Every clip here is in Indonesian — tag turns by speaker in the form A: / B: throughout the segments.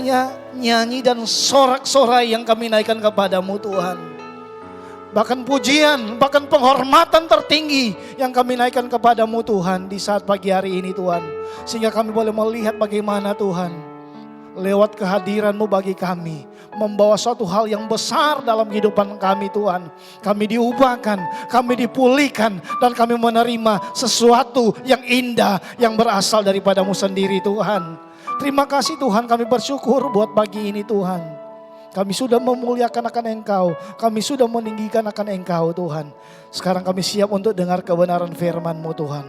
A: hanya nyanyi dan sorak-sorai yang kami naikkan kepadamu Tuhan. Bahkan pujian, bahkan penghormatan tertinggi yang kami naikkan kepadamu Tuhan di saat pagi hari ini Tuhan. Sehingga kami boleh melihat bagaimana Tuhan lewat kehadiran-Mu bagi kami membawa suatu hal yang besar dalam kehidupan kami Tuhan. Kami diubahkan, kami dipulihkan, dan kami menerima sesuatu yang indah yang berasal daripada-Mu sendiri Tuhan. Terima kasih Tuhan, kami bersyukur buat pagi ini Tuhan. Kami sudah memuliakan akan Engkau, kami sudah meninggikan akan Engkau Tuhan. Sekarang kami siap untuk dengar kebenaran firman-Mu Tuhan.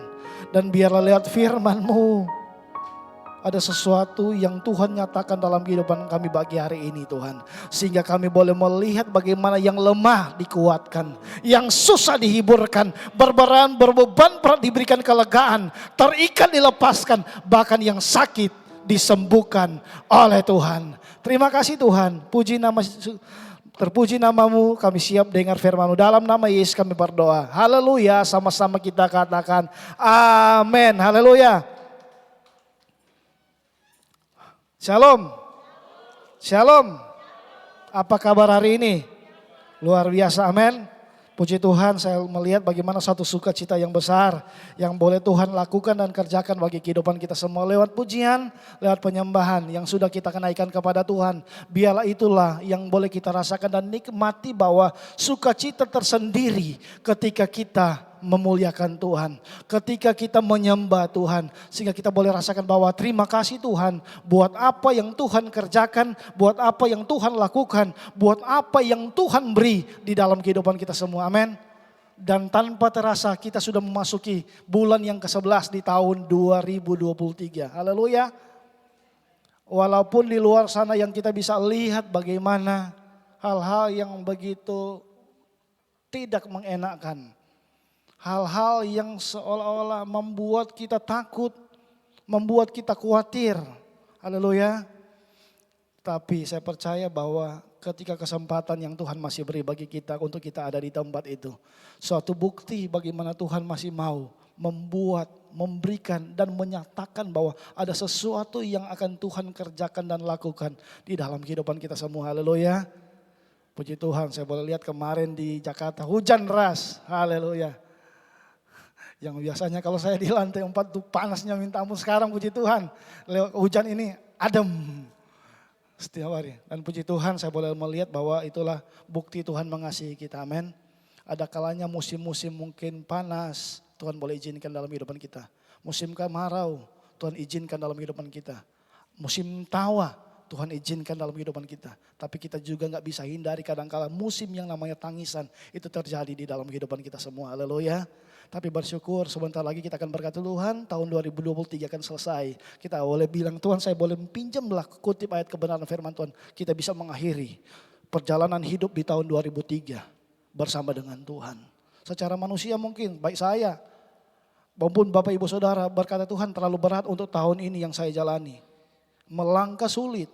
A: Dan biarlah lewat firman-Mu ada sesuatu yang Tuhan nyatakan dalam kehidupan kami bagi hari ini Tuhan. Sehingga kami boleh melihat bagaimana yang lemah dikuatkan, yang susah dihiburkan, berbeban berat diberikan kelegaan, terikat dilepaskan, bahkan yang sakit disembuhkan oleh Tuhan. Terima kasih Tuhan, terpuji nama-Mu, kami siap dengar firman-Mu. Dalam nama Yesus kami berdoa. Haleluya, sama-sama kita katakan amin. Haleluya. Shalom. Shalom. Apa kabar hari ini? Luar biasa, amin. Puji Tuhan, saya melihat bagaimana satu sukacita yang besar yang boleh Tuhan lakukan dan kerjakan bagi kehidupan kita semua lewat pujian, lewat penyembahan yang sudah kita kenaikan kepada Tuhan. Biarlah itulah yang boleh kita rasakan dan nikmati bahwa sukacita tersendiri ketika kita memuliakan Tuhan, ketika kita menyembah Tuhan, sehingga kita boleh rasakan bahwa terima kasih Tuhan buat apa yang Tuhan kerjakan, buat apa yang Tuhan lakukan, buat apa yang Tuhan beri di dalam kehidupan kita semua, amin. Dan tanpa terasa kita sudah memasuki bulan yang ke-11 di tahun 2023, haleluya. Walaupun di luar sana yang kita bisa lihat bagaimana hal-hal yang begitu tidak mengenakkan, hal-hal yang seolah-olah membuat kita takut, membuat kita khawatir. Haleluya. Tapi saya percaya bahwa ketika kesempatan yang Tuhan masih beri bagi kita untuk kita ada di tempat itu, suatu bukti bagaimana Tuhan masih mau membuat, memberikan dan menyatakan bahwa ada sesuatu yang akan Tuhan kerjakan dan lakukan di dalam kehidupan kita semua. Haleluya. Puji Tuhan, saya boleh lihat kemarin di Jakarta hujan deras. Haleluya. Yang biasanya kalau saya di lantai 4 tuh panasnya minta ampun, sekarang puji Tuhan lewat hujan ini adem setiap hari. Dan puji Tuhan saya boleh melihat bahwa itulah bukti Tuhan mengasihi kita, amin. Ada kalanya musim-musim mungkin panas Tuhan boleh izinkan dalam kehidupan kita. Musim kemarau Tuhan izinkan dalam kehidupan kita. Musim tawa Tuhan izinkan dalam kehidupan kita. Tapi kita juga gak bisa hindari kadang-kala musim yang namanya tangisan itu terjadi di dalam kehidupan kita semua, haleluya. Tapi bersyukur sebentar lagi kita akan berkata Tuhan tahun 2023 akan selesai. Kita boleh bilang Tuhan saya boleh pinjamlah kutip ayat kebenaran firman Tuhan. Kita bisa mengakhiri perjalanan hidup di tahun 2003 bersama dengan Tuhan. Secara manusia mungkin baik saya maupun Bapak Ibu Saudara berkata Tuhan terlalu berat untuk tahun ini yang saya jalani. Melangkah sulit,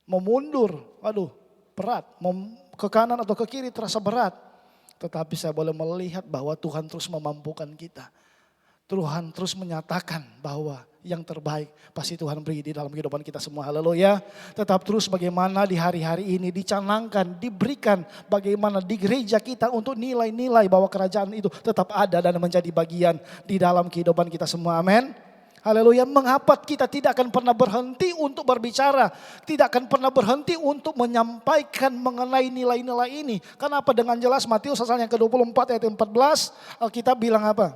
A: memundur, aduh berat, ke kanan atau ke kiri terasa berat. Tetapi saya boleh melihat bahwa Tuhan terus memampukan kita. Tuhan terus menyatakan bahwa yang terbaik pasti Tuhan beri di dalam kehidupan kita semua. Haleluya. Tetap terus bagaimana di hari-hari ini dicanangkan, diberikan bagaimana di gereja kita untuk nilai-nilai bahwa kerajaan itu tetap ada dan menjadi bagian di dalam kehidupan kita semua. Amin. Haleluya, mengapa kita tidak akan pernah berhenti untuk berbicara, tidak akan pernah berhenti untuk menyampaikan mengenai nilai-nilai ini. Kenapa dengan jelas Matius pasal yang ke-24 ayat 14 Alkitab bilang apa?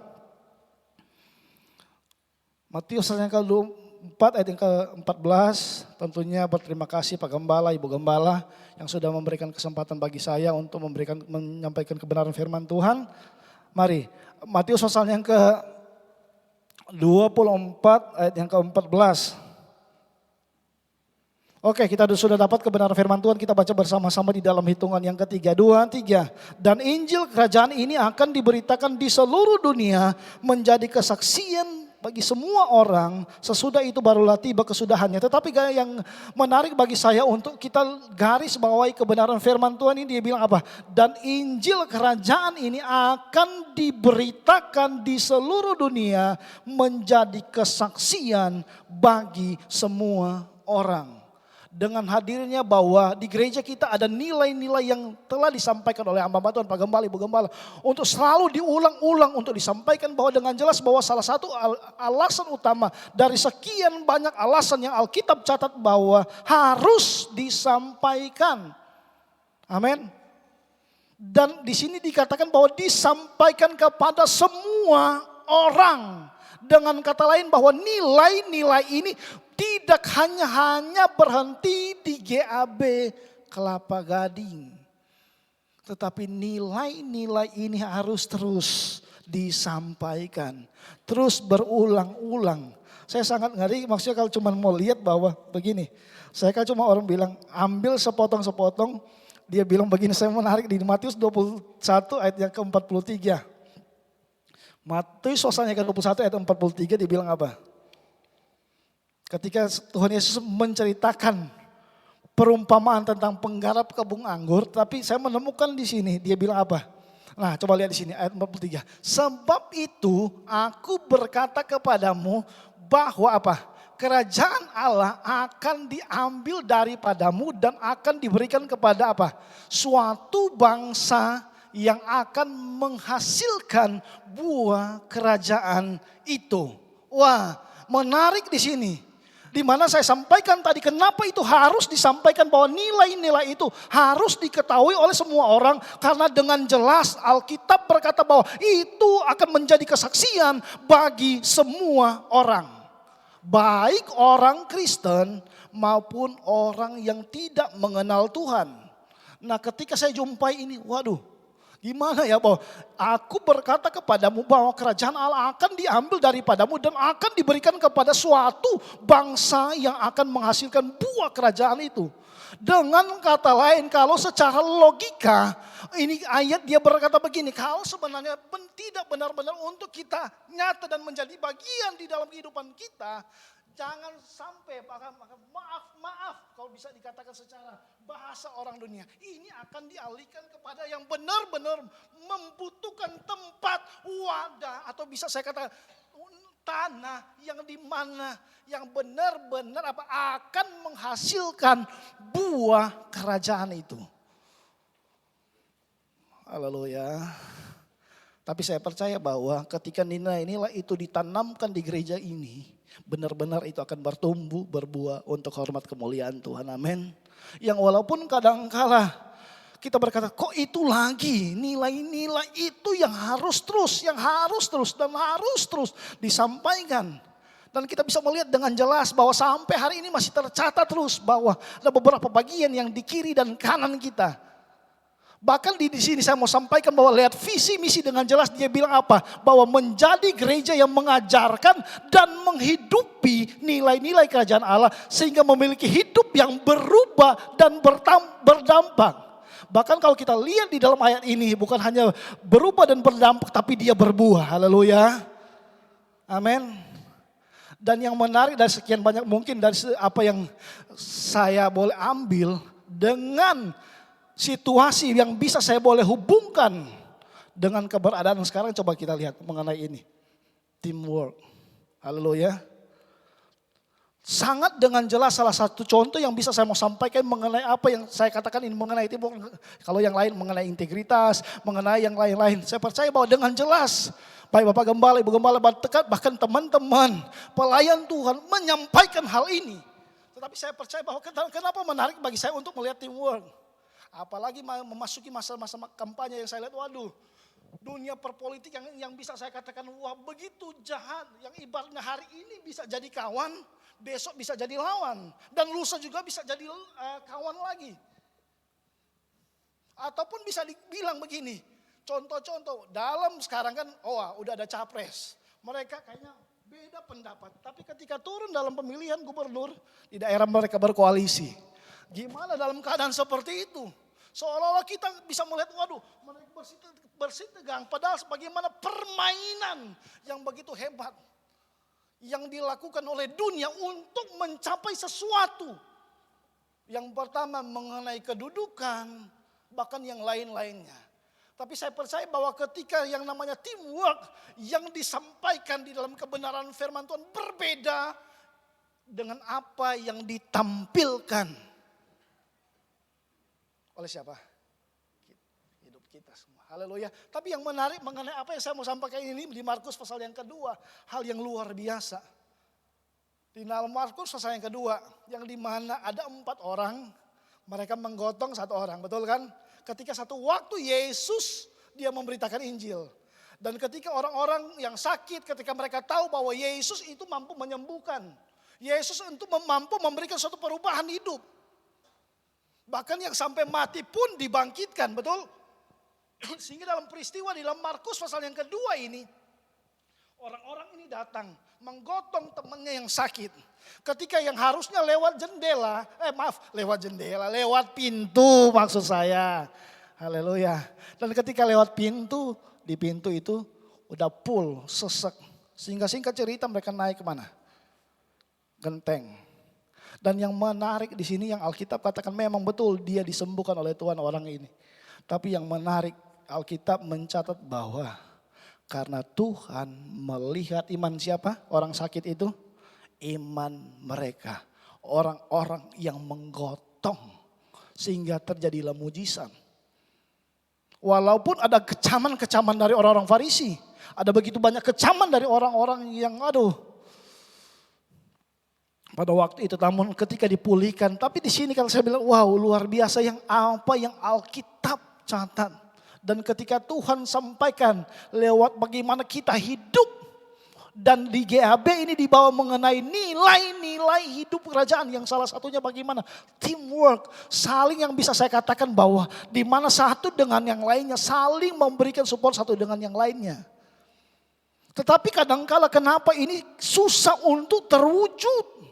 A: Matius pasal yang ke-24 ayat yang ke-14 tentunya berterima kasih Pak Gembala, Ibu Gembala yang sudah memberikan kesempatan bagi saya untuk menyampaikan kebenaran firman Tuhan. Mari, Matius pasal yang ke-24 ayat yang ke-14. Oke, kita sudah dapat kebenaran firman Tuhan, kita baca bersama-sama di dalam hitungan yang ketiga. 2, 3. Dan Injil kerajaan ini akan diberitakan di seluruh dunia menjadi kesaksian bagi semua orang, sesudah itu barulah tiba kesudahannya. Tetapi yang menarik bagi saya untuk kita garis bawahi kebenaran firman Tuhan ini, dia bilang apa? Dan Injil kerajaan ini akan diberitakan di seluruh dunia menjadi kesaksian bagi semua orang. dengan hadirnya bahwa di gereja kita ada nilai-nilai yang telah disampaikan oleh hamba Tuhan, Pak Gembala, Ibu Gembala, untuk selalu diulang-ulang, untuk disampaikan bahwa dengan jelas bahwa salah satu alasan utama dari sekian banyak alasan yang Alkitab catat bahwa harus disampaikan. Amin. Dan di sini dikatakan bahwa disampaikan kepada semua orang. Dengan kata lain bahwa nilai-nilai ini tidak hanya berhenti di GAB Kelapa Gading. Tetapi nilai-nilai ini harus terus disampaikan. Terus berulang-ulang. Saya sangat ngeri, maksudnya kalau cuma mau lihat bahwa begini. Saya kan cuma orang bilang ambil sepotong-sepotong. Dia bilang begini, saya menarik di Matius 21 ayat yang ke-43. Matius pasalnya ke-21 ayat 43 dia bilang apa? Ketika Tuhan Yesus menceritakan perumpamaan tentang penggarap kebun anggur, tapi saya menemukan di sini dia bilang apa? Nah, coba lihat di sini ayat 43. Sebab itu aku berkata kepadamu bahwa apa? Kerajaan Allah akan diambil daripadamu dan akan diberikan kepada apa? Suatu bangsa yang akan menghasilkan buah kerajaan itu. Wah, menarik di sini. Di mana saya sampaikan tadi kenapa itu harus disampaikan bahwa nilai-nilai itu harus diketahui oleh semua orang. Karena dengan jelas Alkitab berkata bahwa itu akan menjadi kesaksian bagi semua orang. Baik orang Kristen maupun orang yang tidak mengenal Tuhan. Nah ketika saya jumpai ini, waduh gimana ya bahwa aku berkata kepadamu bahwa kerajaan Allah akan diambil daripadamu dan akan diberikan kepada suatu bangsa yang akan menghasilkan buah kerajaan itu. Dengan kata lain kalau secara logika ini ayat dia berkata begini, kalau sebenarnya tidak benar-benar untuk kita nyata dan menjadi bagian di dalam kehidupan kita, jangan sampai maaf kalau bisa dikatakan secara bahasa orang dunia, ini akan dialihkan kepada yang benar-benar membutuhkan tempat, wadah, atau bisa saya katakan tanah yang dimana yang benar-benar akan menghasilkan buah kerajaan itu. Haleluya. Tapi saya percaya bahwa ketika nilai-nilai itu ditanamkan di gereja ini, benar-benar itu akan bertumbuh, berbuah untuk hormat kemuliaan Tuhan. Amin. Yang walaupun kadang-kala kita berkata, kok itu lagi nilai-nilai itu yang harus terus dan harus terus disampaikan. Dan kita bisa melihat dengan jelas bahwa sampai hari ini masih tercatat terus bahwa ada beberapa bagian yang di kiri dan kanan kita. Bahkan di sini saya mau sampaikan bahwa lihat visi misi dengan jelas dia bilang apa? Bahwa menjadi gereja yang mengajarkan dan menghidupi nilai-nilai kerajaan Allah sehingga memiliki hidup yang berubah dan berdampak. Bahkan kalau kita lihat di dalam ayat ini bukan hanya berubah dan berdampak tapi dia berbuah. Haleluya. Amin. Dan yang menarik dari sekian banyak mungkin dari apa yang saya boleh ambil dengan situasi yang bisa saya boleh hubungkan dengan keberadaan sekarang, coba kita lihat mengenai ini. Teamwork. Haleluya. Sangat dengan jelas salah satu contoh yang bisa saya mau sampaikan mengenai apa yang saya katakan ini mengenai teamwork. Kalau yang lain mengenai integritas, mengenai yang lain-lain. Saya percaya bahwa dengan jelas baik Bapak Gembala, Ibu Gembala, bahkan teman-teman pelayan Tuhan menyampaikan hal ini. Tetapi saya percaya bahwa kenapa menarik bagi saya untuk melihat teamwork. Apalagi memasuki masa-masa kampanye yang saya lihat, waduh, dunia perpolitik yang bisa saya katakan wah begitu jahat. Yang ibaratnya hari ini bisa jadi kawan, besok bisa jadi lawan. Dan lusa juga bisa jadi kawan lagi. Ataupun bisa dibilang begini, contoh-contoh dalam sekarang kan udah ada capres. Mereka kayaknya beda pendapat. Tapi ketika turun dalam pemilihan gubernur di daerah mereka berkoalisi. Gimana dalam keadaan seperti itu? Seolah-olah kita bisa melihat, waduh, mereka bersih tegang. Padahal sebagaimana permainan yang begitu hebat. Yang dilakukan oleh dunia untuk mencapai sesuatu. Yang pertama mengenai kedudukan, bahkan yang lain-lainnya. Tapi saya percaya bahwa ketika yang namanya teamwork yang disampaikan di dalam kebenaran firman Tuhan berbeda dengan apa yang ditampilkan oleh siapa? Hidup kita semua. Haleluya. Tapi yang menarik mengenai apa yang saya mau sampaikan ini di Markus pasal yang kedua, hal yang luar biasa. Di dalam Markus pasal yang kedua, yang dimana ada 4 orang, mereka menggotong 1 orang, betul kan? Ketika satu waktu Yesus dia memberitakan Injil. Dan ketika orang-orang yang sakit, ketika mereka tahu bahwa Yesus itu mampu menyembuhkan. Yesus itu mampu memberikan suatu perubahan hidup. Bahkan yang sampai mati pun dibangkitkan, betul? Sehingga dalam peristiwa di dalam Markus pasal yang kedua ini, orang-orang ini datang menggotong temannya yang sakit. Ketika yang harusnya lewat jendela, lewat pintu maksud saya. Haleluya. Dan ketika lewat pintu, di pintu itu udah full, sesek. Sehingga singkat cerita mereka naik kemana? Genteng. Dan yang menarik di sini yang Alkitab katakan memang betul dia disembuhkan oleh Tuhan orang ini. Tapi yang menarik Alkitab mencatat bahwa karena Tuhan melihat iman siapa? Orang sakit itu? Iman mereka. Orang-orang yang menggotong. Sehingga terjadilah mujizat. Walaupun ada kecaman-kecaman dari orang-orang Farisi. Ada begitu banyak kecaman dari orang-orang yang pada waktu itu, namun ketika dipulihkan. Tapi di sini kalau saya bilang, wow luar biasa yang apa yang Alkitab catat. Dan ketika Tuhan sampaikan lewat bagaimana kita hidup. Dan di GAB ini dibawa mengenai nilai-nilai hidup kerajaan. Yang salah satunya bagaimana? Teamwork. Saling yang bisa saya katakan bahwa di mana satu dengan yang lainnya. Saling memberikan support satu dengan yang lainnya. Tetapi kadangkala kenapa ini susah untuk terwujud.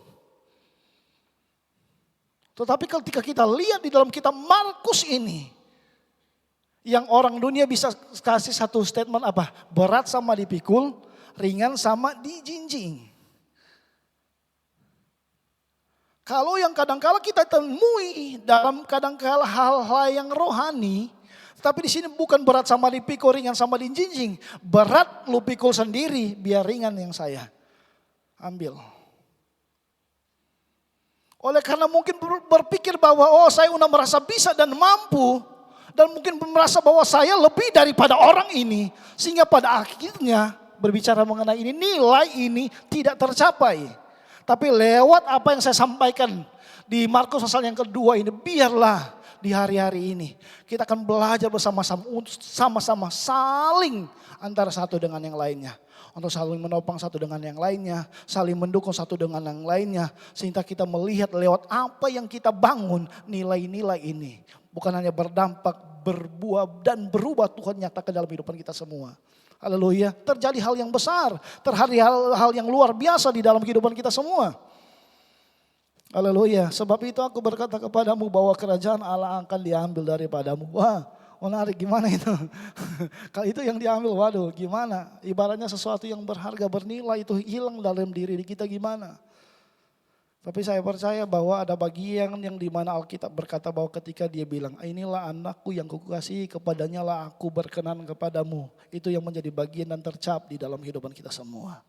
A: Tetapi ketika kita lihat di dalam kitab Markus ini. Yang orang dunia bisa kasih satu statement apa? Berat sama dipikul, ringan sama dijinjing. Kalau yang kadangkala kita temui dalam kadangkala hal-hal yang rohani. Tapi di sini bukan berat sama dipikul, ringan sama dijinjing. Berat lu pikul sendiri, biar ringan yang saya ambil. Oleh karena mungkin berpikir bahwa saya udah merasa bisa dan mampu. Dan mungkin merasa bahwa saya lebih daripada orang ini. Sehingga pada akhirnya berbicara mengenai ini, nilai ini tidak tercapai. Tapi lewat apa yang saya sampaikan di Markus pasal yang kedua ini, biarlah di hari-hari ini kita akan belajar bersama-sama untuk sama-sama saling antara satu dengan yang lainnya. Untuk saling menopang satu dengan yang lainnya, saling mendukung satu dengan yang lainnya. Sehingga kita melihat lewat apa yang kita bangun nilai-nilai ini. Bukan hanya berdampak, berbuah dan berubah Tuhan nyatakan dalam kehidupan kita semua. Haleluya. Terjadi hal yang besar. Terjadi hal yang luar biasa di dalam kehidupan kita semua. Haleluya. Sebab itu aku berkata kepadamu bahwa kerajaan Allah akan diambil daripadamu. Wah, menarik gimana itu? Kalau itu yang diambil, waduh gimana? Ibaratnya sesuatu yang berharga, bernilai itu hilang dalam diri kita gimana? Tapi saya percaya bahwa ada bagian yang dimana Alkitab berkata bahwa ketika dia bilang, inilah anakku yang kukasihi, kepadanya lah aku berkenan kepadamu. Itu yang menjadi bagian dan tercap di dalam kehidupan kita semua.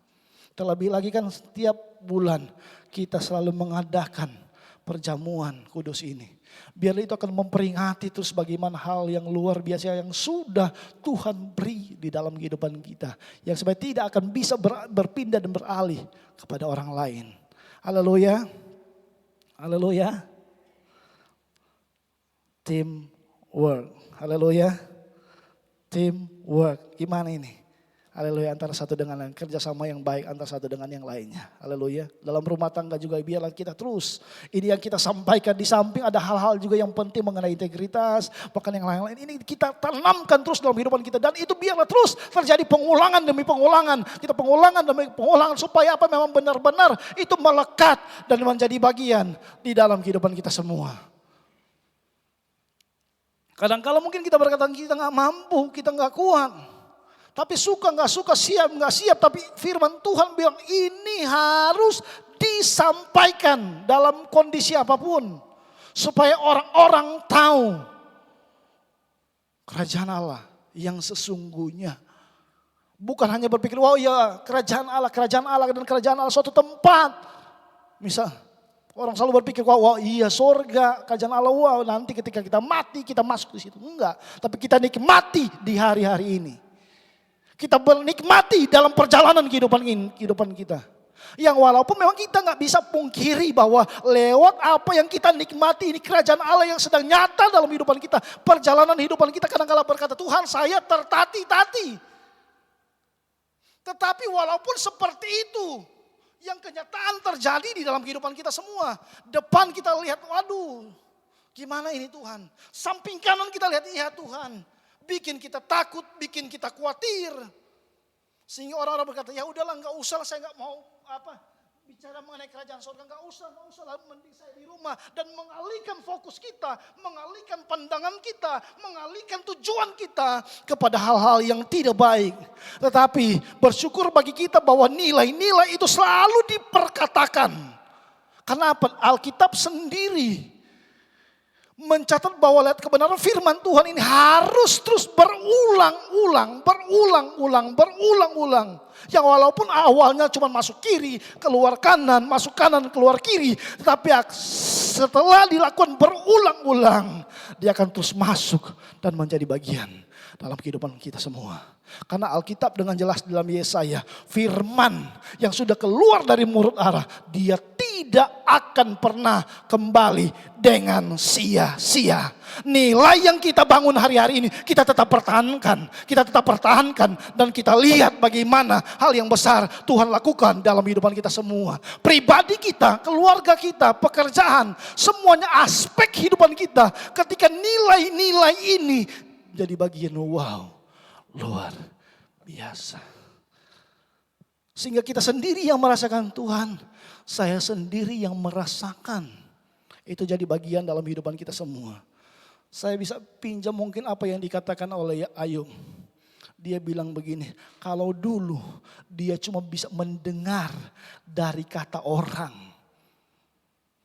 A: Terlebih lagi kan setiap bulan kita selalu mengadakan perjamuan kudus ini. Biar itu akan memperingati terus bagaimana hal yang luar biasa yang sudah Tuhan beri di dalam kehidupan kita. Yang supaya tidak akan bisa berpindah dan beralih kepada orang lain. Haleluya. Haleluya. Teamwork. Haleluya. Teamwork. Gimana ini? Haleluya, antara satu dengan lain. Kerjasama yang baik antara satu dengan yang lainnya. Haleluya. Dalam rumah tangga juga biarlah kita terus. Ini yang kita sampaikan, di samping ada hal-hal juga yang penting mengenai integritas. Bahkan yang lain-lain. Ini kita tanamkan terus dalam kehidupan kita. Dan itu biarlah terus terjadi pengulangan demi pengulangan. Kita pengulangan demi pengulangan. Supaya apa memang benar-benar itu melekat dan menjadi bagian di dalam kehidupan kita semua. Kadang-kadang mungkin kita berkata kita gak mampu, kita gak kuat. Tapi suka nggak suka, siap nggak siap. Tapi firman Tuhan bilang ini harus disampaikan dalam kondisi apapun. Supaya orang-orang tahu kerajaan Allah yang sesungguhnya. Bukan hanya berpikir, wow ya kerajaan Allah dan kerajaan Allah suatu tempat. Misal orang selalu berpikir, wah iya sorga, kerajaan Allah, wah nanti ketika kita mati kita masuk di situ. Enggak, tapi kita nikmati di hari-hari ini. Kita menikmati dalam perjalanan kehidupan kita. Yang walaupun memang kita nggak bisa pungkiri bahwa lewat apa yang kita nikmati ini kerajaan Allah yang sedang nyata dalam kehidupan kita. Perjalanan kehidupan kita kadang-kala berkata, Tuhan saya tertati-tati. Tetapi walaupun seperti itu, yang kenyataan terjadi di dalam kehidupan kita semua. Depan kita lihat, waduh gimana ini Tuhan. Samping kanan kita lihat, iya Tuhan. Bikin kita takut, bikin kita khawatir. Sehingga orang-orang berkata, ya udahlah nggak usah, saya nggak mau bicara mengenai kerajaan surga, nggak usah lah, mending saya di rumah. Dan mengalihkan fokus kita, mengalihkan pandangan kita, mengalihkan tujuan kita kepada hal-hal yang tidak baik. Tetapi bersyukur bagi kita bahwa nilai-nilai itu selalu diperkatakan. Karena apa? Alkitab sendiri mencatat bahwa lihat kebenaran firman Tuhan ini harus terus berulang-ulang. Yang walaupun awalnya cuma masuk kiri, keluar kanan, masuk kanan, keluar kiri. Tetapi setelah dilakukan berulang-ulang, dia akan terus masuk dan menjadi bagian dalam kehidupan kita semua. Karena Alkitab dengan jelas dalam Yesaya, firman yang sudah keluar dari mulut Allah, dia tidak akan pernah kembali dengan sia-sia. Nilai yang kita bangun hari-hari ini kita tetap pertahankan, dan kita lihat bagaimana hal yang besar Tuhan lakukan dalam kehidupan kita semua. Pribadi kita, keluarga kita, pekerjaan, semuanya aspek kehidupan kita ketika nilai-nilai ini jadi bagian luar biasa. Sehingga kita sendiri yang merasakan Tuhan, saya sendiri yang merasakan. Itu jadi bagian dalam kehidupan kita semua. Saya bisa pinjam mungkin apa yang dikatakan oleh Ayub. Dia bilang begini, kalau dulu dia cuma bisa mendengar dari kata orang.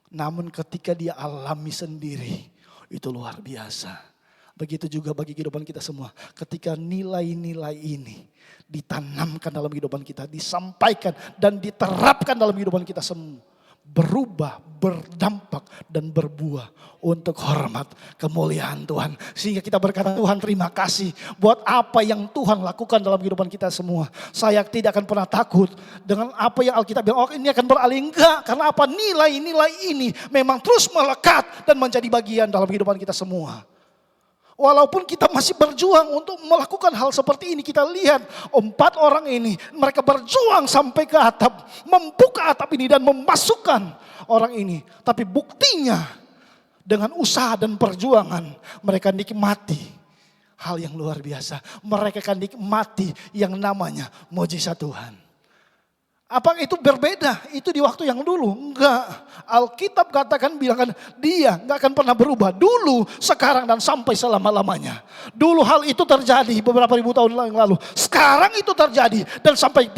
A: Namun ketika dia alami sendiri, itu luar biasa. Begitu juga bagi kehidupan kita semua. Ketika nilai-nilai ini ditanamkan dalam kehidupan kita, disampaikan dan diterapkan dalam kehidupan kita semua, berubah, berdampak dan berbuah untuk hormat kemuliaan Tuhan. Sehingga kita berkata, Tuhan terima kasih buat apa yang Tuhan lakukan dalam kehidupan kita semua. Saya tidak akan pernah takut dengan apa yang Alkitab bilang, oh ini akan beralih. Enggak, karena apa? Nilai-nilai ini memang terus melekat dan menjadi bagian dalam kehidupan kita semua. Walaupun kita masih berjuang untuk melakukan hal seperti ini. Kita lihat 4 orang ini, mereka berjuang sampai ke atap. Membuka atap ini dan memasukkan orang ini. Tapi buktinya dengan usaha dan perjuangan mereka nikmati hal yang luar biasa. Mereka akan nikmati yang namanya mujizat Tuhan. Apa itu berbeda? Itu di waktu yang dulu? Enggak. Alkitab katakan, bilangkan dia enggak akan pernah berubah. Dulu, sekarang dan sampai selama-lamanya. Dulu hal itu terjadi beberapa ribu tahun yang lalu. Sekarang itu terjadi dan sampai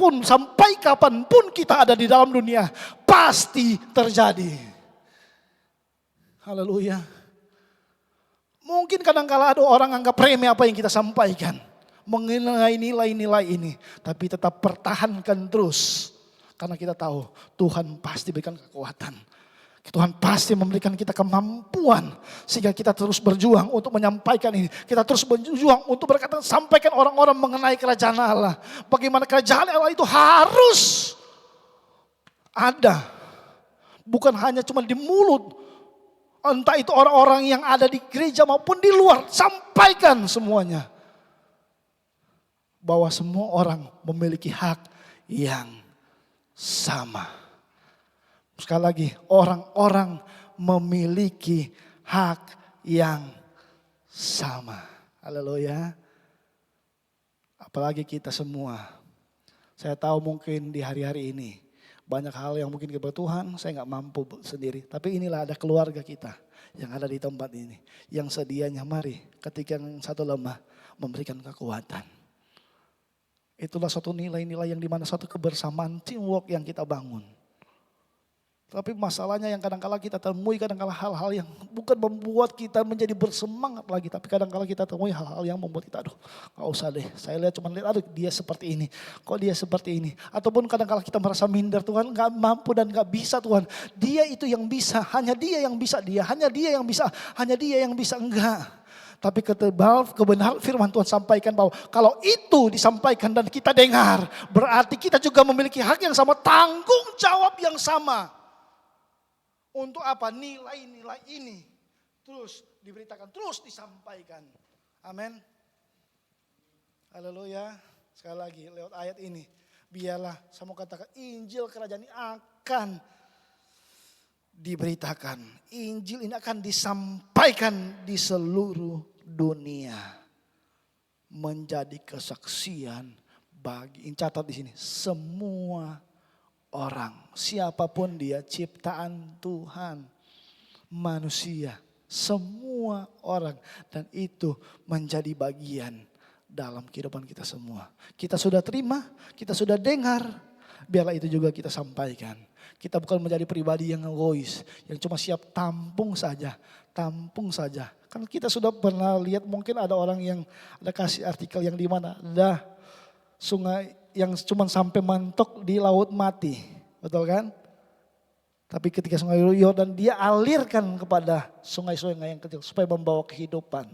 A: kapanpun kita ada di dalam dunia, pasti terjadi. Haleluya. Mungkin kadang-kala ada orang anggap remeh apa yang kita sampaikan. Mengenai nilai-nilai ini. Tapi tetap pertahankan terus. Karena kita tahu Tuhan pasti berikan kekuatan. Tuhan pasti memberikan kita kemampuan. Sehingga kita terus berjuang untuk menyampaikan ini. Kita terus berjuang untuk berkata, sampaikan orang-orang mengenai kerajaan Allah. Bagaimana kerajaan Allah itu harus ada. Bukan hanya cuma di mulut. Entah itu orang-orang yang ada di gereja maupun di luar. Sampaikan semuanya. Bahwa semua orang memiliki hak yang sama. Sekali lagi, orang-orang memiliki hak yang sama. Haleluya. Apalagi kita semua. Saya tahu mungkin di hari-hari ini banyak hal yang mungkin kebutuhan saya nggak mampu sendiri. Tapi inilah ada keluarga kita yang ada di tempat ini. Yang sedianya mari ketika yang satu lemah memberikan kekuatan. Itulah suatu nilai-nilai yang dimana suatu kebersamaan, teamwork yang kita bangun. Tapi masalahnya yang kadang-kala kita temui, kadang-kala hal-hal yang bukan membuat kita menjadi bersemangat lagi. Tapi kadang-kala kita temui hal-hal yang membuat kita, aduh gak usah deh. Saya lihat cuma lihat, aduh dia seperti ini. Kok dia seperti ini. Ataupun kadang-kala kita merasa minder, Tuhan gak mampu dan gak bisa Tuhan. Dia itu yang bisa, hanya dia yang bisa dia. Hanya dia yang bisa, hanya dia yang bisa. Enggak. Tapi kebenaran firman Tuhan sampaikan bahwa kalau itu disampaikan dan kita dengar. Berarti kita juga memiliki hak yang sama, tanggung jawab yang sama. Untuk apa? Nilai-nilai ini terus diberitakan, terus disampaikan. Amin. Haleluya. Sekali lagi lewat ayat ini. Biarlah saya mau katakan Injil kerajaan ini akan diberitakan. Injil ini akan disampaikan di seluruh dunia. Menjadi kesaksian bagi, catat di sini, semua orang, siapapun dia, ciptaan Tuhan, manusia, semua orang. Dan itu menjadi bagian dalam kehidupan kita semua. Kita sudah terima, kita sudah dengar, biarlah itu juga kita sampaikan. Kita bukan menjadi pribadi yang egois, yang cuma siap tampung saja. Kan kita sudah pernah lihat, mungkin ada orang yang ada kasih artikel yang di mana ada sungai yang cuma sampai mentok di laut mati. Betul kan? Tapi ketika sungai Yordan dia alirkan kepada sungai-sungai yang kecil supaya membawa kehidupan.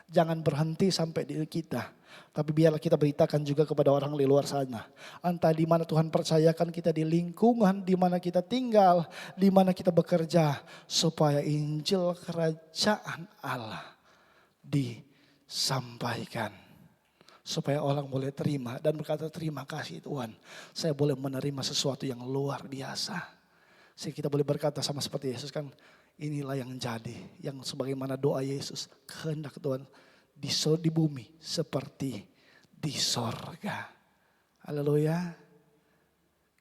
A: Jangan berhenti sampai di kita. Tapi biarlah kita beritakan juga kepada orang di luar sana. Entah di mana Tuhan percayakan kita, di lingkungan di mana kita tinggal, di mana kita bekerja. Supaya Injil kerajaan Allah disampaikan. Supaya orang boleh terima dan berkata terima kasih Tuhan. Saya boleh menerima sesuatu yang luar biasa. Sehingga kita boleh berkata sama seperti Yesus kan. Inilah yang jadi. Yang sebagaimana doa Yesus. Kehendak Tuhan di bumi seperti di sorga. Haleluya.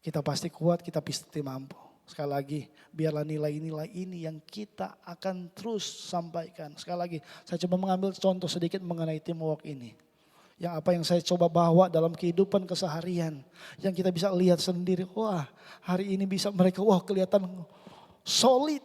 A: Kita pasti kuat, kita pasti mampu. Sekali lagi, biarlah nilai-nilai ini yang kita akan terus sampaikan. Sekali lagi, saya coba mengambil contoh sedikit mengenai teamwork ini. Yang apa yang saya coba bawa dalam kehidupan keseharian. Yang kita bisa lihat sendiri, wah hari ini bisa mereka kelihatan solid.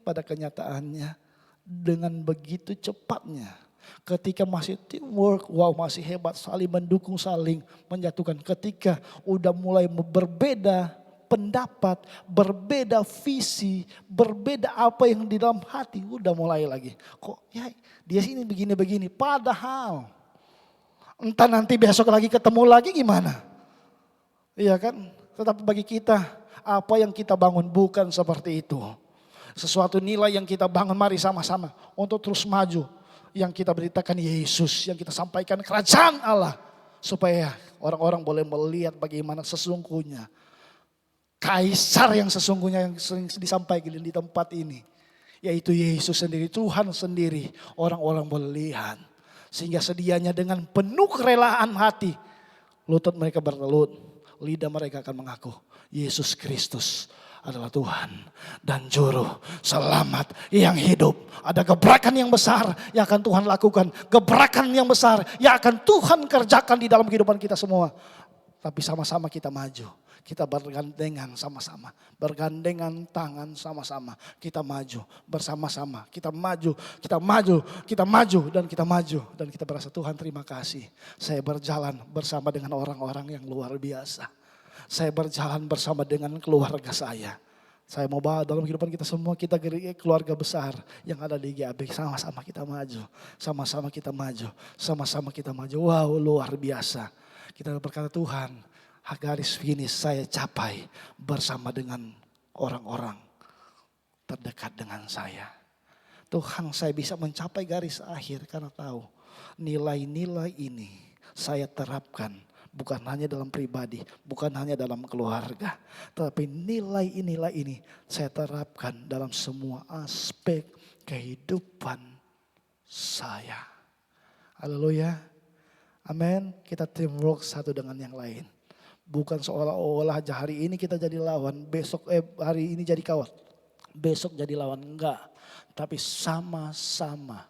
A: Pada kenyataannya dengan begitu cepatnya. Ketika masih teamwork, masih hebat, saling mendukung, saling menjatuhkan. Ketika udah mulai berbeda pendapat, berbeda visi, berbeda apa yang di dalam hati, udah mulai lagi. Kok ya dia sini begini-begini, padahal entah nanti besok lagi ketemu lagi gimana. Iya kan? Tetapi bagi kita, apa yang kita bangun bukan seperti itu. Sesuatu nilai yang kita bangun, mari sama-sama untuk terus maju. Yang kita beritakan Yesus, yang kita sampaikan kerajaan Allah. Supaya orang-orang boleh melihat bagaimana sesungguhnya. Kaisar yang sesungguhnya yang sering disampaikan di tempat ini. Yaitu Yesus sendiri, Tuhan sendiri. Orang-orang boleh lihat. Sehingga sedianya dengan penuh kerelaan hati. Lutut mereka bertelut. Lidah mereka akan mengaku Yesus Kristus adalah Tuhan dan Juru Selamat yang hidup. Ada gebrakan yang besar yang akan Tuhan lakukan. Gebrakan yang besar yang akan Tuhan kerjakan di dalam kehidupan kita semua. Tapi sama-sama kita maju. Kita bergandengan sama-sama. Bergandengan tangan sama-sama. Kita maju bersama-sama. Kita maju, kita maju, kita maju dan kita maju. Dan kita berasa Tuhan terima kasih. Saya berjalan bersama dengan orang-orang yang luar biasa. Saya berjalan bersama dengan keluarga saya. Saya mau bawa dalam kehidupan kita semua, kita keluarga besar yang ada di GAB. Sama-sama kita maju, sama-sama kita maju, sama-sama kita maju. Wow, luar biasa. Kita berkata Tuhan, garis finish saya capai bersama dengan orang-orang terdekat dengan saya. Tuhan, saya bisa mencapai garis akhir karena tahu nilai-nilai ini saya terapkan. Bukan hanya dalam pribadi, bukan hanya dalam keluarga. Tetapi nilai-nilai ini saya terapkan dalam semua aspek kehidupan saya. Haleluya. Amin. Kita teamwork satu dengan yang lain. Bukan seolah-olah hari ini kita jadi lawan, besok hari ini jadi kawan. Besok jadi lawan, enggak. Tapi sama-sama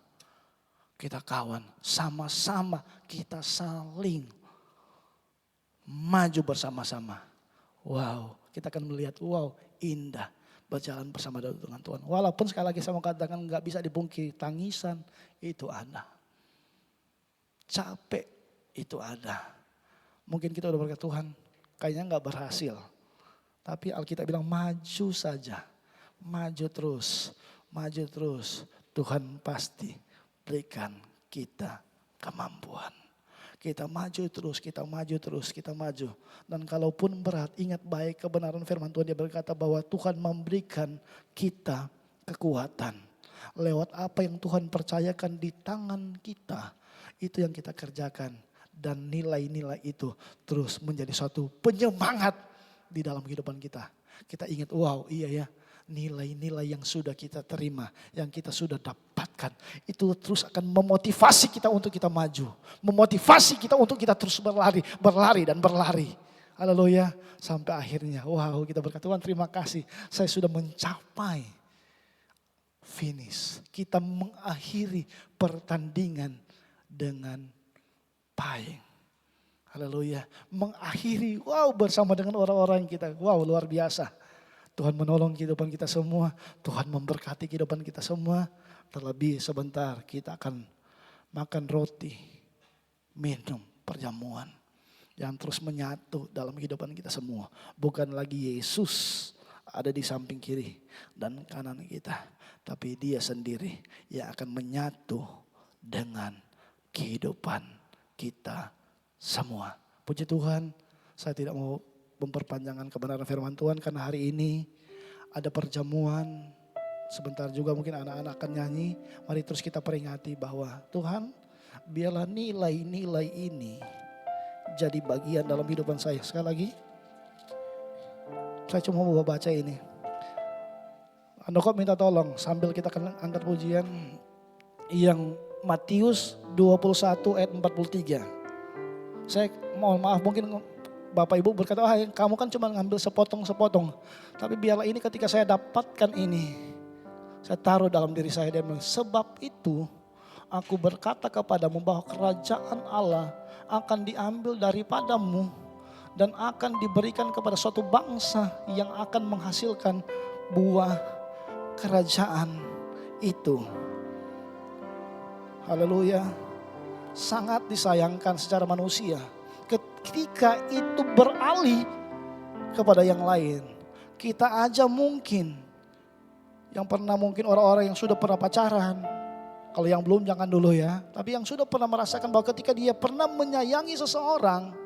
A: kita kawan, sama-sama kita saling maju bersama-sama. Wow, kita akan melihat, wow, indah berjalan bersama dengan Tuhan. Walaupun sekali lagi saya mau katakan gak bisa dipungkiri, tangisan itu ada. Capek itu ada. Mungkin kita udah berkata Tuhan kayaknya gak berhasil. Tapi Alkitab bilang maju saja. Maju terus. Maju terus. Tuhan pasti berikan kita kemampuan. Kita maju terus, kita maju terus, kita maju. Dan kalaupun berat, ingat baik kebenaran firman Tuhan. Dia berkata bahwa Tuhan memberikan kita kekuatan. Lewat apa yang Tuhan percayakan di tangan kita. Itu yang kita kerjakan. Dan nilai-nilai itu terus menjadi suatu penyemangat di dalam kehidupan kita. Kita ingat, wow iya ya. Nilai-nilai yang sudah kita terima, yang kita sudah dapatkan, itu terus akan memotivasi kita untuk kita maju. Memotivasi kita untuk kita terus berlari dan berlari. Haleluya. Sampai akhirnya, wow kita berkata Tuhan terima kasih. Saya sudah mencapai finish. Kita mengakhiri pertandingan dengan baik. Haleluya. Mengakhiri, wow bersama dengan orang-orang kita. Wow luar biasa. Tuhan menolong kehidupan kita semua. Tuhan memberkati kehidupan kita semua. Terlebih sebentar kita akan makan roti, minum perjamuan yang terus menyatu dalam kehidupan kita semua. Bukan lagi Yesus ada di samping kiri dan kanan kita. Tapi Dia sendiri yang akan menyatu dengan kehidupan kita semua. Puji Tuhan, saya tidak mau memperpanjangkan kebenaran firman Tuhan karena hari ini ada perjamuan. Sebentar juga mungkin anak-anak akan nyanyi. Mari terus kita peringati bahwa Tuhan biarlah nilai-nilai ini jadi bagian dalam kehidupan saya. Sekali lagi saya cuma mau baca ini. Andoko minta tolong sambil kita akan angkat pujian yang Matius 21 ayat 43. Saya mohon maaf mungkin Bapak Ibu berkata, kamu kan cuma ngambil sepotong-sepotong. Tapi biarlah ini ketika saya dapatkan ini, saya taruh dalam diri saya. Dia bilang, sebab itu aku berkata kepadamu bahwa kerajaan Allah akan diambil daripadamu. Dan akan diberikan kepada suatu bangsa yang akan menghasilkan buah kerajaan itu. Haleluya. Sangat disayangkan secara manusia. Ketika itu beralih kepada yang lain. Kita aja mungkin. Yang pernah mungkin orang-orang yang sudah pernah pacaran. Kalau yang belum jangan dulu ya. Tapi yang sudah pernah merasakan bahwa ketika dia pernah menyayangi seseorang.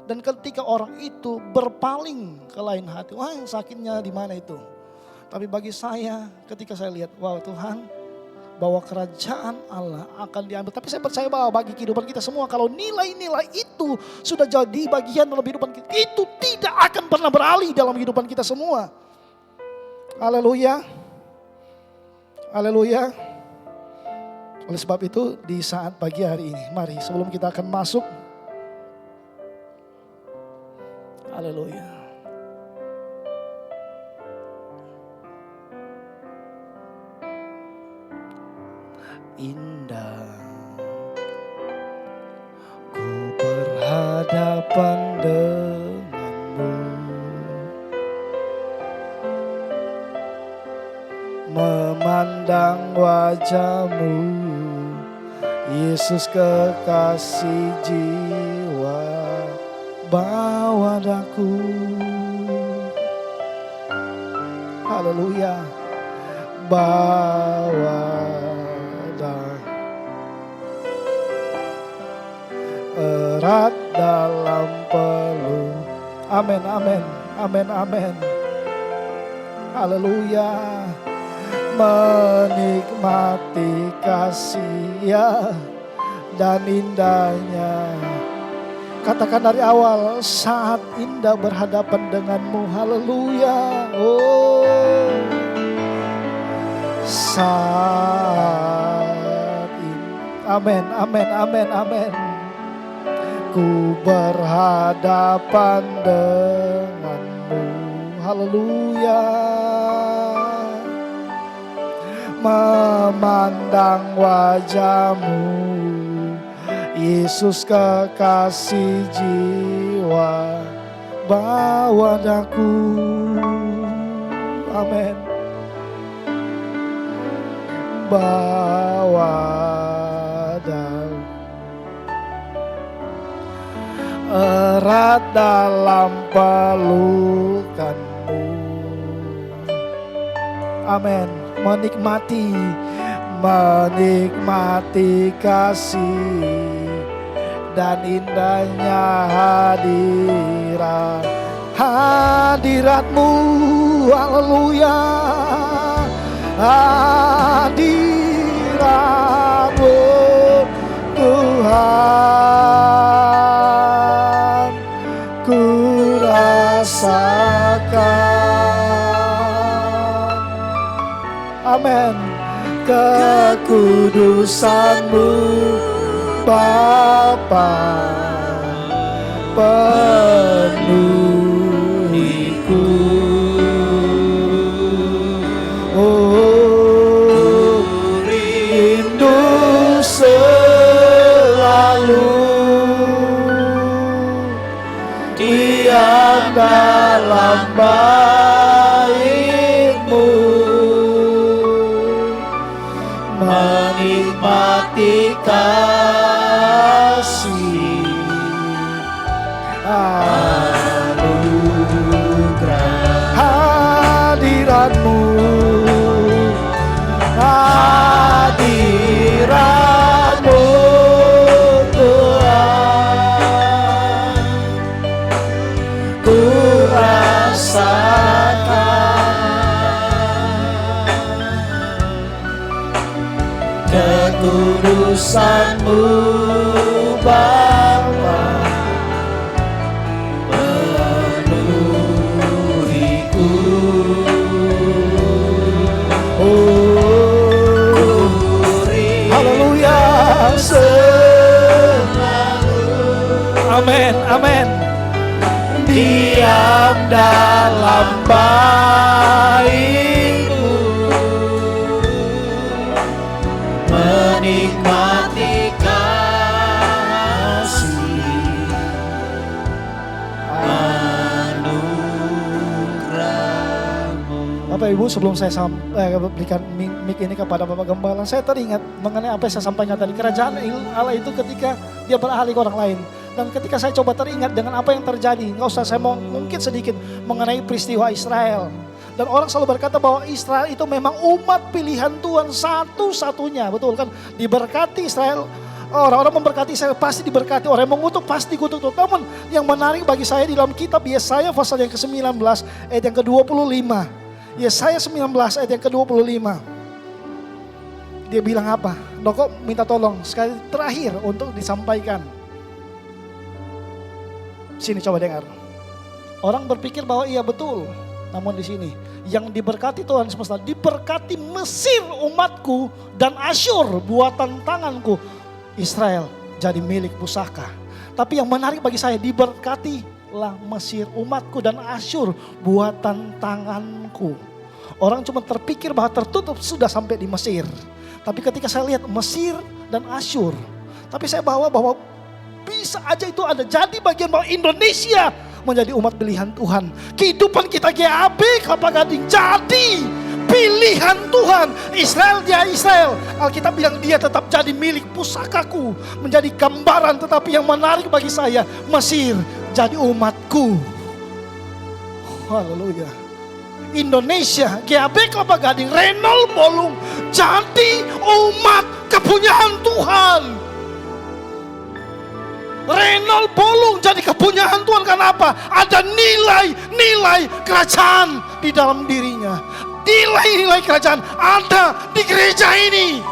A: Dan ketika orang itu berpaling ke lain hati. Wah yang sakitnya di mana itu. Tapi bagi saya ketika saya lihat wow Tuhan. Bahwa kerajaan Allah akan diambil. Tapi saya percaya bahwa bagi kehidupan kita semua. Kalau nilai-nilai itu sudah jadi bagian dalam kehidupan kita. Itu tidak akan pernah beralih dalam kehidupan kita semua. Haleluya. Haleluya. Oleh sebab itu di saat pagi hari ini. Mari sebelum kita akan masuk. Haleluya. Indah ku berhadapan denganmu, memandang wajahmu, Yesus kekasih jiwa, bawa daku. Haleluya. Bawa erat dalam peluk. Amin, amin, amin, amin. Haleluya. Menikmati kasih dan indahnya. Katakan dari awal, saat indah berhadapan denganmu. Haleluya. Oh, saat ini. Amin, amin, amin, amin. Ku berhadapan denganmu. Haleluya. Memandang wajahmu, Yesus kekasih jiwa, bawa daku. Amin. Bawa daun erat dalam pelukanmu. Amin. Menikmati kasih dan indahnya hadiratmu. Haleluya. Hadiratmu Tuhan, ku rasakan. Amin. Kekudusan-Mu Bapa penuhiku. Oh, rindu selalu diam dalam bait-Mu, menikmati kasih anugerah hadirat-Mu. Hadirat-Mu Tuhan, ku rasakan kekudusan-Mu Bapa penuhiku. Haleluya selalu. Amin, amin. Diam dalam bait-Mu, menikmati kasih anugerah-Mu. Bapak Ibu, sebelum saya berikan mic ini kepada Bapak Gembala, saya teringat mengenai apa yang saya sampaikan tadi. Kerajaan Allah itu ketika dia beralih ke orang lain. Dan ketika saya coba teringat dengan apa yang terjadi, nggak usah saya mau mungkin sedikit mengenai peristiwa Israel. Dan orang selalu berkata bahwa Israel itu memang umat pilihan Tuhan satu-satunya, betul kan? Diberkati Israel, orang-orang memberkati Israel pasti diberkati, orang yang mengutuk pasti dikutuk. Namun yang menarik bagi saya di dalam kitab Yesaya pasal yang ke-19 ayat yang ke-25. Yesaya 19 ayat yang ke-25. Dia bilang apa? Doko minta tolong sekali terakhir untuk disampaikan. Sini coba dengar. Orang berpikir bahwa iya betul. Namun di sini yang diberkati Tuhan semesta, diberkati Mesir umatku dan Asyur buatan tanganku. Israel jadi milik pusaka. Tapi yang menarik bagi saya, diberkatilah Mesir umatku dan Asyur buatan tanganku. Orang cuma terpikir bahwa tertutup sudah sampai di Mesir. Tapi ketika saya lihat Mesir dan Asyur, tapi saya bawa bahwa bisa aja itu ada jadi bagian bahwa Indonesia menjadi umat pilihan Tuhan. Kehidupan kita GAB Kelapa Gading jadi pilihan Tuhan. Israel dia Israel. Alkitab bilang dia tetap jadi milik pusakaku. Menjadi gambaran, tetapi yang menarik bagi saya, Mesir jadi umatku. Haleluya. Indonesia, GAB Kelapa Gading, Renol Bolung jadi umat kepunyaan Tuhan. Renol Bolung jadi kepunyaan Tuhan. Kenapa? Ada nilai-nilai kerajaan di dalam dirinya. Nilai-nilai kerajaan ada di gereja ini.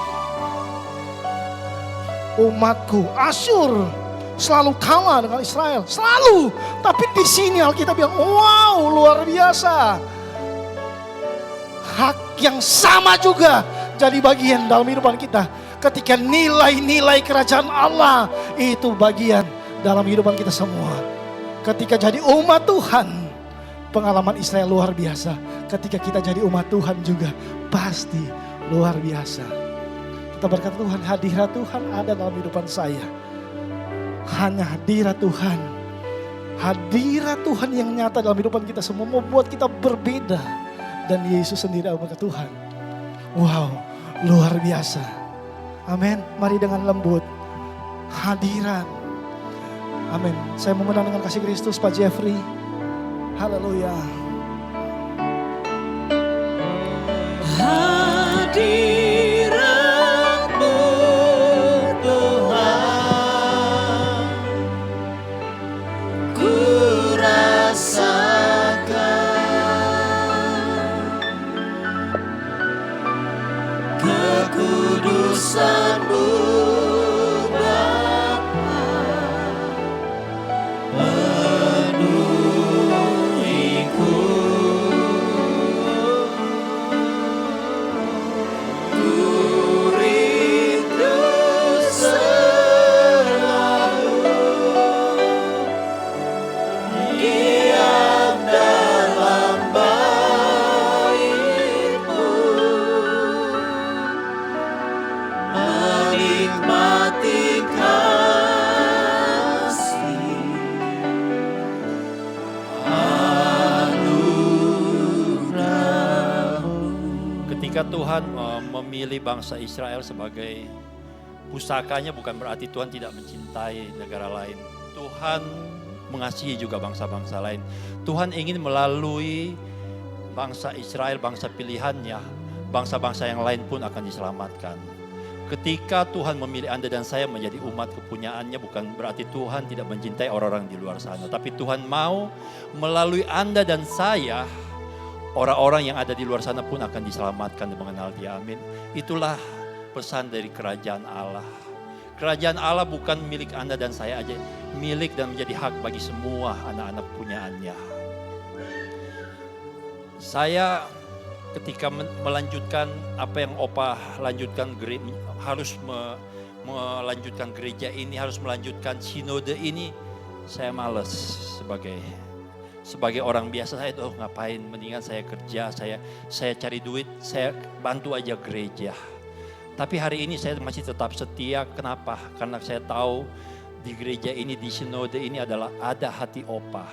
A: Umatku Asyur selalu kalah dengan Israel, selalu. Tapi di sini Alkitab bilang, wow, luar biasa. Hak yang sama juga jadi bagian dalam kehidupan kita. Ketika nilai-nilai kerajaan Allah itu bagian dalam kehidupan kita semua. Ketika jadi umat Tuhan, pengalaman Israel luar biasa. Ketika kita jadi umat Tuhan juga pasti luar biasa. Kita berkata, Tuhan, hadirat Tuhan ada dalam kehidupan saya. Hanya hadirat Tuhan. Hadirat Tuhan yang nyata dalam kehidupan kita semua membuat kita berbeda dan Yesus sendiri adalah Tuhan. Wow, luar biasa. Amin. Mari dengan lembut hadiran. Amin. Saya mengundang dengan kasih Kristus Pak Jeffrey. Haleluya.
B: Hadirat-Mu Tuhan, ku rasakan kekudusan-Mu Bapa, penuhiku.
C: Ketika Tuhan memilih bangsa Israel sebagai pusakanya, bukan berarti Tuhan tidak mencintai negara lain. Tuhan mengasihi juga bangsa-bangsa lain. Tuhan ingin melalui bangsa Israel, bangsa pilihannya, bangsa-bangsa yang lain pun akan diselamatkan. Ketika Tuhan memilih Anda dan saya menjadi umat kepunyaannya, bukan berarti Tuhan tidak mencintai orang-orang di luar sana. Tapi Tuhan mau melalui Anda dan saya, orang-orang yang ada di luar sana pun akan diselamatkan dan mengenal Dia. Amin. Itulah pesan dari kerajaan Allah. Kerajaan Allah bukan milik Anda dan saya aja, milik dan menjadi hak bagi semua anak-anak punyaannya. Saya ketika melanjutkan apa yang Opa lanjutkan, harus melanjutkan gereja ini, harus melanjutkan sinode ini, saya malas sebagai orang biasa. Saya tuh ngapain, mendingan saya kerja, saya cari duit, saya bantu aja gereja. Tapi hari ini saya masih tetap setia. Kenapa? Karena saya tahu di gereja ini, di sinode ini adalah ada hati Opa.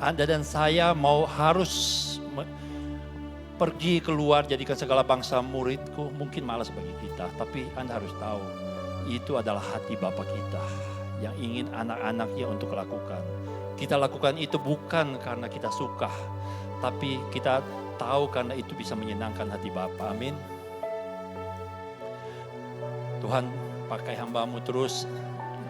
C: Anda dan saya harus pergi keluar, jadikan segala bangsa muridku. Mungkin malas bagi kita, tapi Anda harus tahu itu adalah hati Bapa kita yang ingin anak-anaknya untuk lakukan. Kita lakukan itu bukan karena kita suka, tapi kita tahu karena itu bisa menyenangkan hati Bapa. Amin. Tuhan pakai hamba-Mu terus,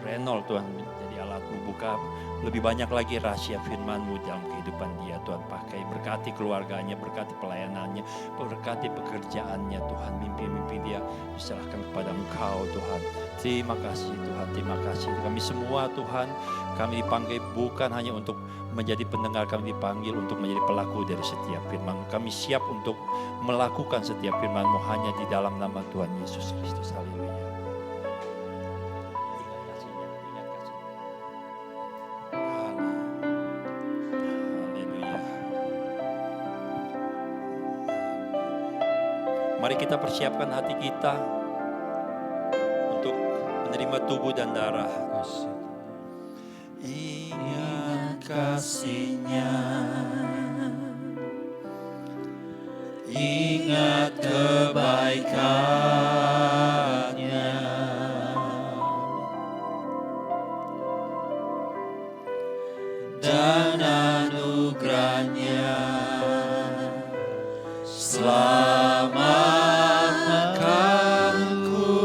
C: renol Tuhan menjadi alat-Mu, buka lebih banyak lagi rahasia firman-Mu dalam kehidupan dia. Tuhan pakai, berkati keluarganya, berkati pelayanannya, berkati pekerjaannya Tuhan. Mimpi-mimpi dia diserahkan kepada Engkau Tuhan. Terima kasih Tuhan, terima kasih. Kami semua Tuhan, kami dipanggil bukan hanya untuk menjadi pendengar, kami dipanggil untuk menjadi pelaku dari setiap firman. Kami siap untuk melakukan setiap firman-Mu hanya di dalam nama Tuhan Yesus Kristus. Haleluya. Mari kita persiapkan hati kita untuk menerima tubuh dan darah.
B: Ingat kasih-Nya, ingat kebaikan-Nya, dan anugerah-Nya selamatkanku.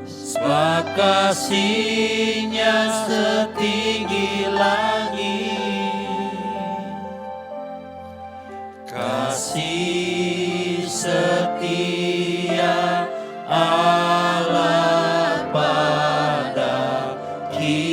B: Sebab kasih-Nya setinggi langit, kasih setia Allah pada kita.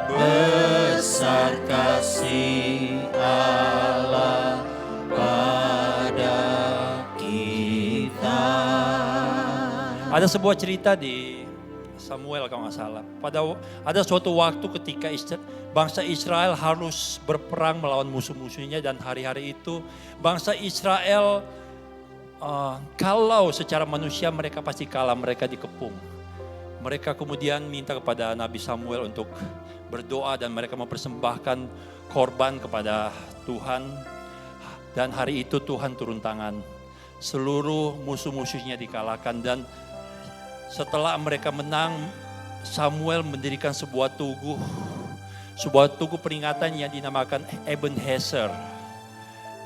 B: Besar kasih Allah pada kita.
C: Ada sebuah cerita di Samuel kalau nggak salah. Ada suatu waktu ketika bangsa Israel harus berperang melawan musuh-musuhnya, dan hari-hari itu bangsa Israel Kalau secara manusia mereka pasti kalah, mereka dikepung. Mereka kemudian minta kepada Nabi Samuel untuk berdoa dan mereka mempersembahkan korban kepada Tuhan. Dan hari itu Tuhan turun tangan. Seluruh musuh-musuhnya dikalahkan dan setelah mereka menang, Samuel mendirikan sebuah tugu peringatan yang dinamakan Ebenezer,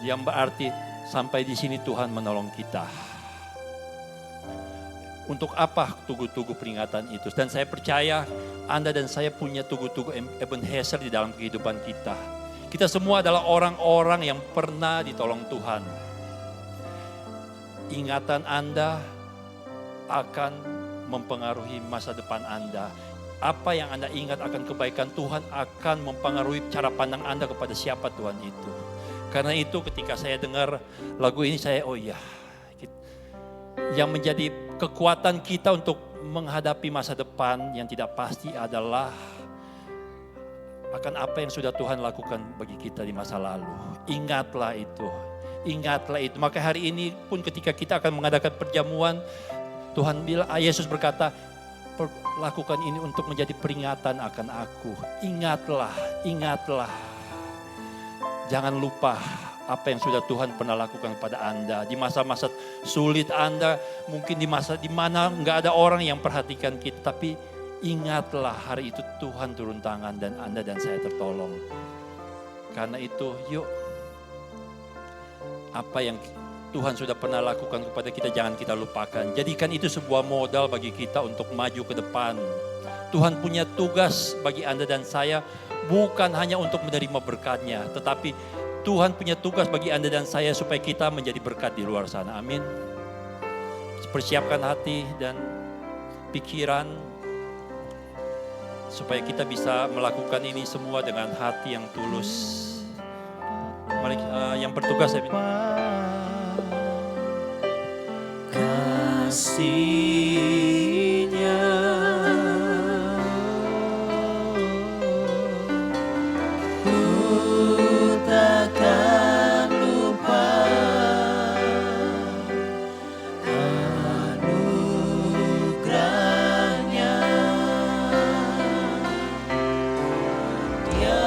C: yang berarti sampai di sini Tuhan menolong kita. Untuk apa tugu-tugu peringatan itu? Dan saya percaya Anda dan saya punya tugu-tugu Ebenezer di dalam kehidupan kita. Kita semua adalah orang-orang yang pernah ditolong Tuhan. Ingatan Anda akan mempengaruhi masa depan Anda. Apa yang Anda ingat akan kebaikan Tuhan akan mempengaruhi cara pandang Anda kepada siapa Tuhan itu. Karena itu ketika saya dengar lagu ini saya, oh iya, yang menjadi kekuatan kita untuk menghadapi masa depan yang tidak pasti adalah akan apa yang sudah Tuhan lakukan bagi kita di masa lalu. Ingatlah itu. Ingatlah itu. Maka hari ini pun ketika kita akan mengadakan perjamuan, Tuhan bilang, Yesus berkata, lakukan ini untuk menjadi peringatan akan aku. Ingatlah, ingatlah. Jangan lupa apa yang sudah Tuhan pernah lakukan pada Anda. Di masa-masa sulit Anda, mungkin di masa di mana nggak ada orang yang perhatikan kita. Tapi ingatlah hari itu Tuhan turun tangan dan Anda dan saya tertolong. Karena itu yuk, apa yang Tuhan sudah pernah lakukan kepada kita jangan kita lupakan. Jadikan itu sebuah modal bagi kita untuk maju ke depan. Tuhan punya tugas bagi Anda dan saya bukan hanya untuk menerima berkat-Nya, tetapi Tuhan punya tugas bagi Anda dan saya supaya kita menjadi berkat di luar sana. Amin. Persiapkan hati dan pikiran supaya kita bisa melakukan ini semua dengan hati yang tulus. Mari yang bertugas saya minta.
B: Kasih-Nya ku takkan lupa, anugerah-Nya Dia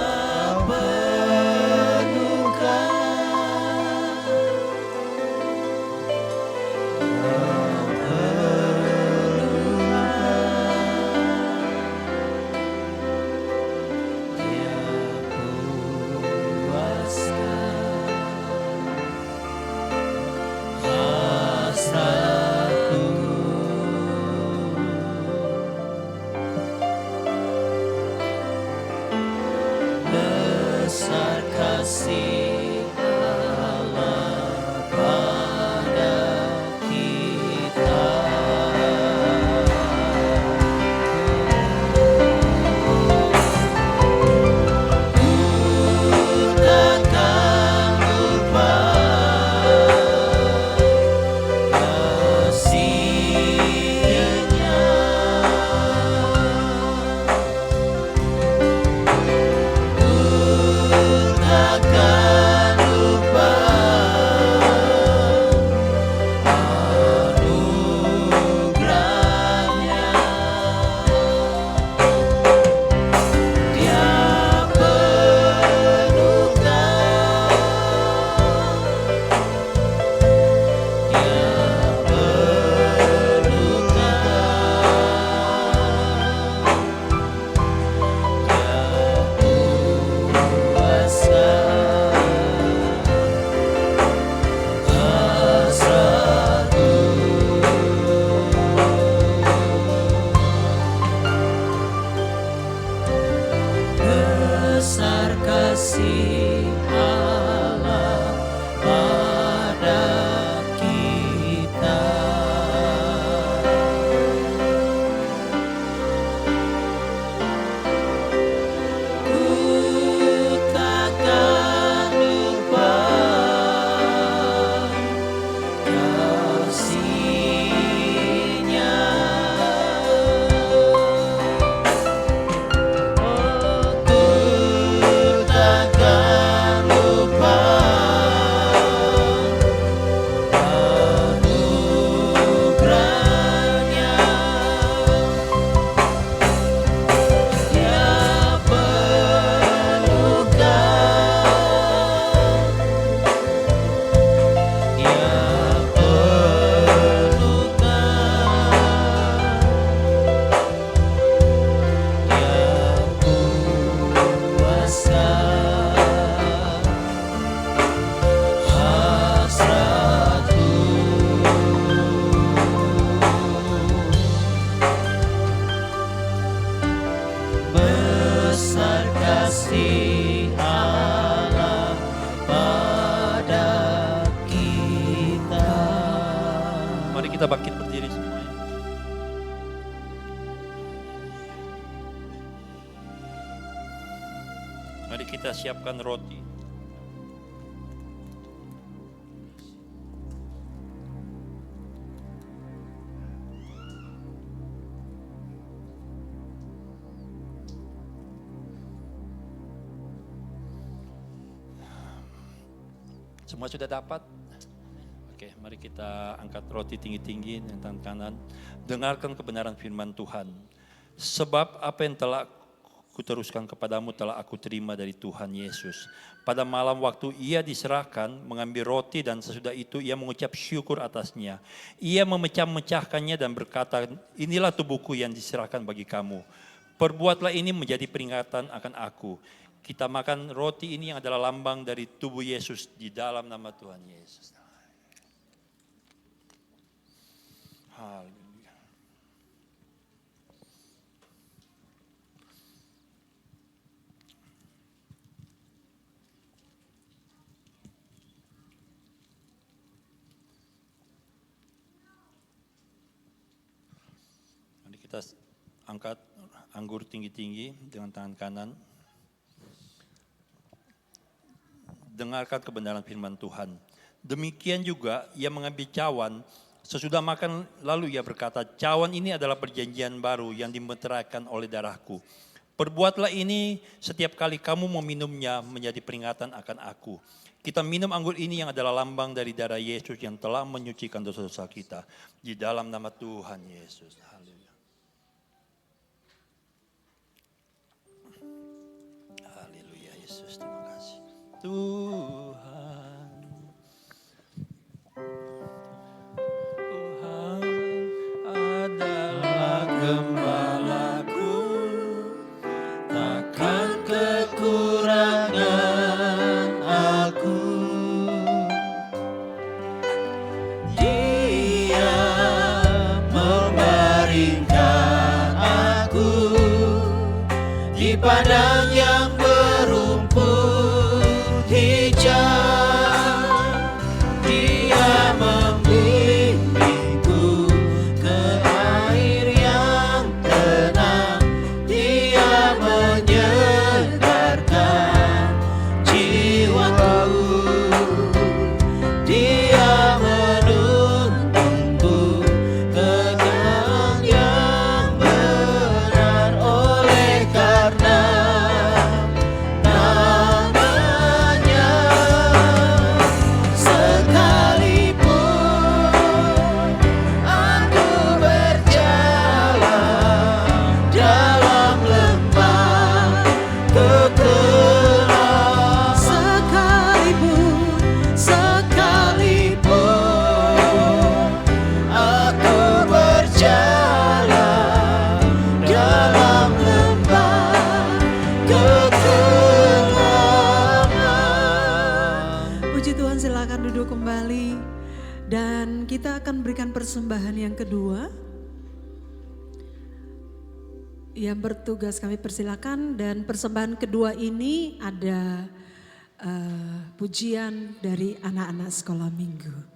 B: penuhkan. Besar kasih Allah pada kita. Ku takkan lupa kasih-Nya. Takkan kasih Allah pada kita.
C: Mari kita bangkit berdiri semuanya. Mari kita siapkan roti. Semua sudah dapat? Oke, mari kita angkat roti tinggi-tinggi dengan tangan kanan. Dengarkan kebenaran firman Tuhan. Sebab apa yang telah kuteruskan kepadamu telah aku terima dari Tuhan Yesus. Pada malam waktu ia diserahkan, mengambil roti dan sesudah itu ia mengucap syukur atasnya. Ia memecah-mecahkannya dan berkata, inilah tubuhku yang diserahkan bagi kamu. Perbuatlah ini menjadi peringatan akan aku. Kita makan roti ini yang adalah lambang dari tubuh Yesus di dalam nama Tuhan Yesus. Haleluya. Mari kita angkat anggur tinggi-tinggi dengan tangan kanan. Dengarkan kebenaran firman Tuhan. Demikian juga ia mengambil cawan, sesudah makan lalu ia berkata, cawan ini adalah perjanjian baru yang dimeteraikan oleh darahku. Perbuatlah ini setiap kali kamu meminumnya menjadi peringatan akan aku. Kita minum anggur ini yang adalah lambang dari darah Yesus yang telah menyucikan dosa-dosa kita. Di dalam nama Tuhan Yesus. Haleluya. Haleluya Yesus, terima kasih. Tuhan, Tuhan adalah gembalaku,
B: Takkan kekurangan aku. Dia membaringkan aku di padang yang berumput hijau. Dia membimbingku ke air yang tenang. Dia menyegarkan jiwaku. Dia menuntunku ke jalan yang benar. Oleh karena namanya, sekalipun aku berjalan dalam lembah kegelapan, sekalipun aku berjalan dalam lembah kegelapan.
D: Puji Tuhan, silakan duduk kembali. Dan kita akan berikan persembahan yang kedua. Yang bertugas kami persilakan, dan persembahan kedua ini ada pujian dari anak-anak sekolah minggu.